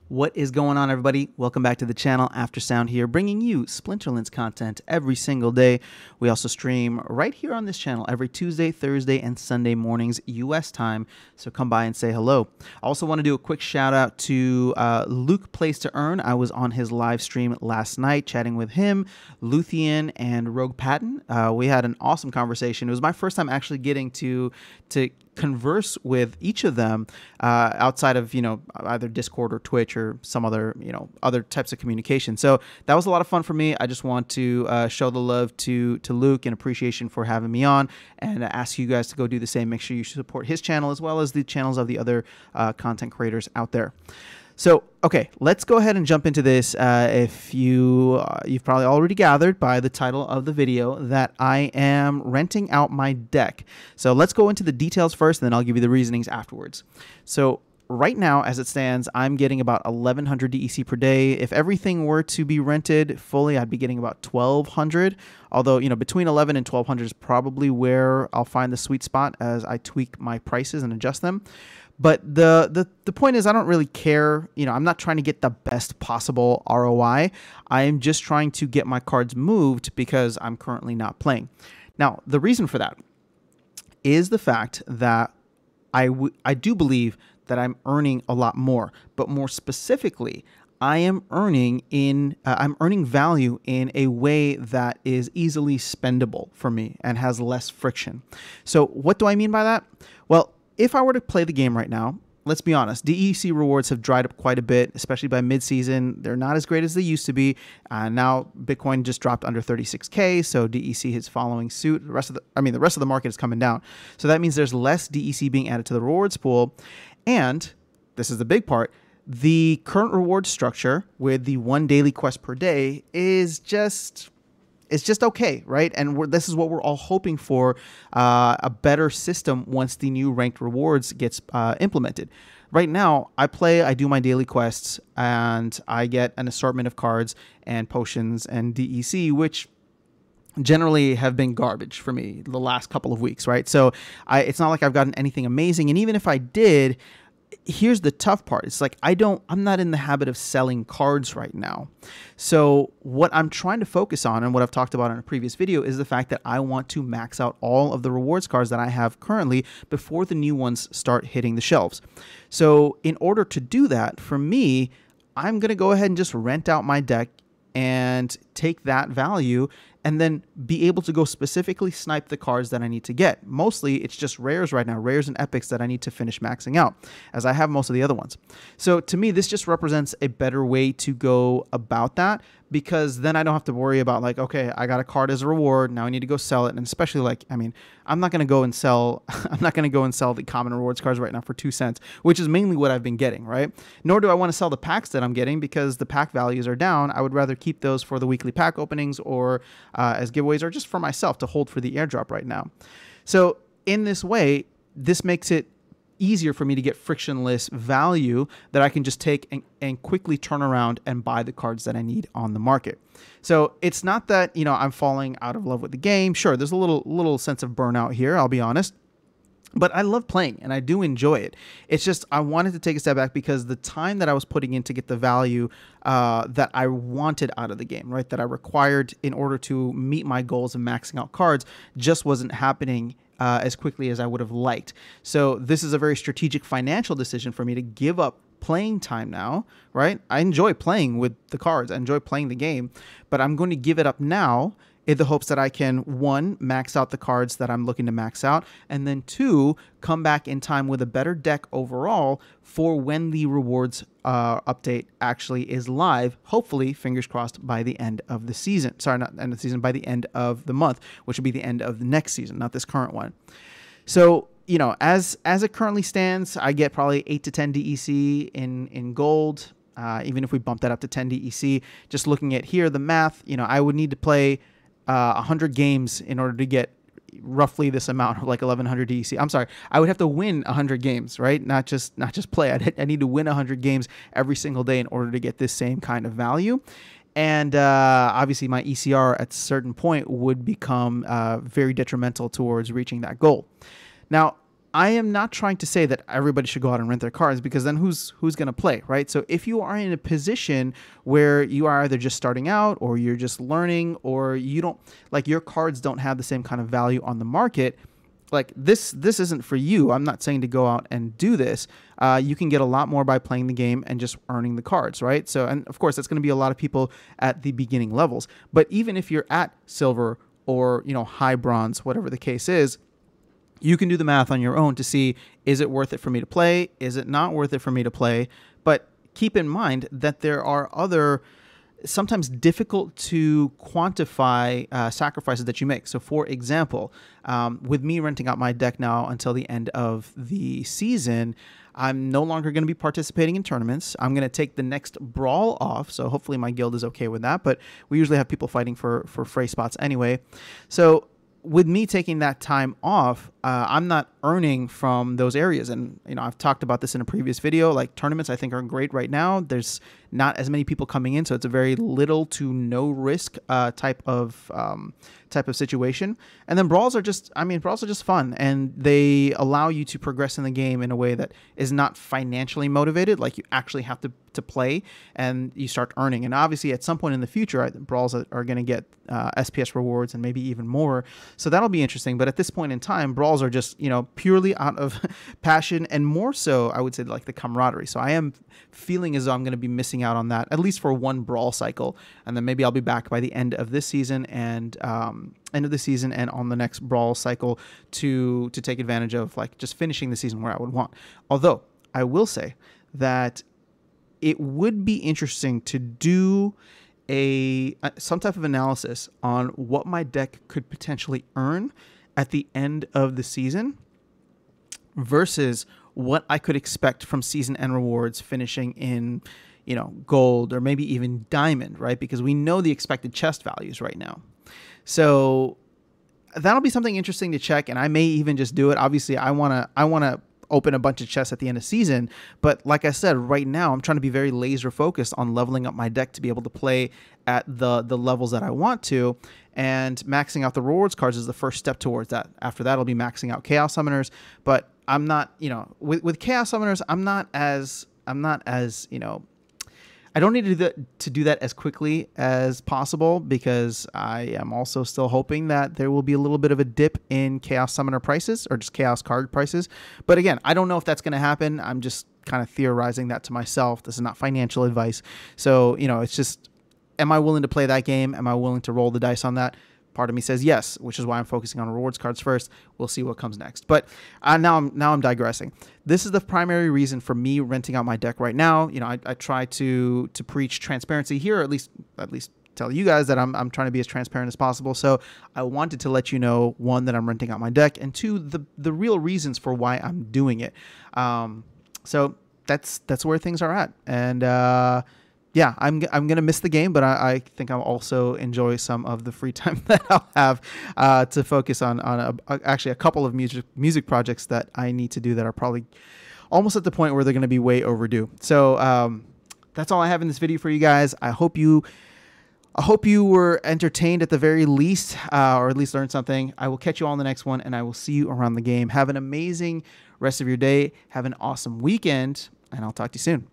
What is going on, everybody? Welcome back to the channel. Aftersound here, bringing you Splinterlands content every single day. We also stream right here on this channel every Tuesday, Thursday, and Sunday mornings U.S. time, so come by and say hello. I also want to do a quick shout out to Luke Plays to Earn. I was on his live stream last night chatting with him, Luthien, and Rogue Patton. We had an awesome conversation. It was my first time actually getting to converse with each of them outside of, either Discord or Twitch or some other, other types of communication. So that was a lot of fun for me. I just want to show the love to Luke and appreciation for having me on, and ask you guys to go do the same. Make sure you support his channel as well as the channels of the other content creators out there. So, okay, let's go ahead and jump into this. If you've probably already gathered by the title of the video that I am renting out my deck. So let's go into the details first, and then I'll give you the reasonings afterwards. So right now, as it stands, I'm getting about 1,100 DEC per day. If everything were to be rented fully, I'd be getting about 1,200. Although, between 1,100 and 1,200 is probably where I'll find the sweet spot as I tweak my prices and adjust them. But the point is, I don't really care. I'm not trying to get the best possible ROI. I am just trying to get my cards moved because I'm currently not playing. Now, the reason for that is the fact that I do believe that I'm earning a lot more, but more specifically, I am earning value in a way that is easily spendable for me and has less friction. So what do I mean by that? Well, if I were to play the game right now, let's be honest, DEC rewards have dried up quite a bit, especially by mid-season. They're not as great as they used to be. Now Bitcoin just dropped under 36K, so DEC is following suit. The rest of the market is coming down. So that means there's less DEC being added to the rewards pool. And this is the big part. The current reward structure with the 1 daily quest per day is just... it's just okay, right? And this is what we're all hoping for, a better system once the new ranked rewards gets implemented. Right now, I do my daily quests, and I get an assortment of cards and potions and DEC, which generally have been garbage for me the last couple of weeks, right? So it's not like I've gotten anything amazing. And even if I did, here's the tough part. It's like I'm not in the habit of selling cards right now. So what I'm trying to focus on, and what I've talked about in a previous video, is the fact that I want to max out all of the rewards cards that I have currently before the new ones start hitting the shelves. So in order to do that, for me, I'm going to go ahead and just rent out my deck and take that value and then be able to go specifically snipe the cards that I need to get. Mostly, it's just rares right now, rares and epics that I need to finish maxing out, as I have most of the other ones. So to me, this just represents a better way to go about that, because then I don't have to worry about like, okay, I got a card as a reward, now I need to go sell it. And especially I'm not gonna go and sell the common rewards cards right now for 2 cents, which is mainly what I've been getting, right? Nor do I want to sell the packs that I'm getting, because the pack values are down. I would rather keep those for the weekly pack openings, or as giveaways, or just for myself to hold for the airdrop right now. So in this way, this makes it easier for me to get frictionless value that I can just take and quickly turn around and buy the cards that I need on the market. So it's not that, I'm falling out of love with the game. Sure, there's a little sense of burnout here, I'll be honest. But I love playing, and I do enjoy it. It's just I wanted to take a step back, because the time that I was putting in to get the value that I wanted out of the game, right, that I required in order to meet my goals of maxing out cards, just wasn't happening as quickly as I would have liked. So this is a very strategic financial decision for me to give up playing time now, right? I enjoy playing with the cards. I enjoy playing the game, but I'm going to give it up now in the hopes that I can, 1, max out the cards that I'm looking to max out, and then 2, come back in time with a better deck overall for when the rewards update actually is live, hopefully, fingers crossed, by the end of the season. Sorry, not end of the season, by the end of the month, which will be the end of the next season, not this current one. So, as it currently stands, I get probably 8 to 10 DEC in gold. Even if we bump that up to 10 DEC, just looking at here, the math, I would need to play 100 games in order to get roughly this amount, like 1,100 DEC. I'm sorry, I would have to win 100 games, right? Not just play. I need to win 100 games every single day in order to get this same kind of value. And obviously, my ECR at a certain point would become very detrimental towards reaching that goal. Now, I am not trying to say that everybody should go out and rent their cards, because then who's going to play, right? So if you are in a position where you are either just starting out or you're just learning, or you don't like, your cards don't have the same kind of value on the market, like this isn't for you. I'm not saying to go out and do this. You can get a lot more by playing the game and just earning the cards, right? So, and of course, that's going to be a lot of people at the beginning levels. But even if you're at silver or, high bronze, whatever the case is, you can do the math on your own to see, is it worth it for me to play? Is it not worth it for me to play? But keep in mind that there are other, sometimes difficult to quantify sacrifices that you make. So for example, with me renting out my deck now until the end of the season, I'm no longer going to be participating in tournaments. I'm going to take the next brawl off. So hopefully my guild is okay with that. But we usually have people fighting for Frey spots anyway. So with me taking that time off, I'm not earning from those areas. And, I've talked about this in a previous video. Like, tournaments, I think, are great right now. There's not as many people coming in, so it's a very little to no risk type of situation. And then brawls are just fun, and they allow you to progress in the game in a way that is not financially motivated. Like, you actually have to play, and you start earning. And obviously, at some point in the future, brawls are going to get SPS rewards and maybe even more. So that'll be interesting. But at this point in time, brawls are just, purely out of passion, and more so, I would say, like, the camaraderie. So I am feeling as though I'm going to be missing out on that, at least for one brawl cycle. And then maybe I'll be back by the end of this season and on the next brawl cycle to take advantage of, like, just finishing the season where I would want. Although I will say that it would be interesting to do some type of analysis on what my deck could potentially earn at the end of the season versus what I could expect from season end rewards finishing in, gold or maybe even diamond, right? Because we know the expected chest values right now. So that'll be something interesting to check, and I may even just do it. Obviously, I want to open a bunch of chests at the end of season, but like I said, right now I'm trying to be very laser focused on leveling up my deck to be able to play at the levels that I want to, and maxing out the rewards cards is the first step towards that. After that, I'll be maxing out Chaos Summoners, but I'm not, with Chaos Summoners, I'm not as I don't need to do that as quickly as possible, because I am also still hoping that there will be a little bit of a dip in Chaos Summoner prices, or just Chaos card prices. But again, I don't know if that's going to happen. I'm just kind of theorizing that to myself. This is not financial advice. So, it's just, am I willing to play that game? Am I willing to roll the dice on that? Part of me says yes, which is why I'm focusing on rewards cards first. We'll see what comes next. But now I'm digressing. This is the primary reason for me renting out my deck right now. I try to preach transparency here, or at least tell you guys that I'm trying to be as transparent as possible. So I wanted to let you know, one, that I'm renting out my deck, and two, the real reasons for why I'm doing it. So that's where things are at. And yeah, I'm gonna miss the game, but I think I'll also enjoy some of the free time that I'll have to focus on actually a couple of music projects that I need to do that are probably almost at the point where they're gonna be way overdue. So that's all I have in this video for you guys. I hope you were entertained at the very least, or at least learned something. I will catch you all in the next one, and I will see you around the game. Have an amazing rest of your day. Have an awesome weekend, and I'll talk to you soon.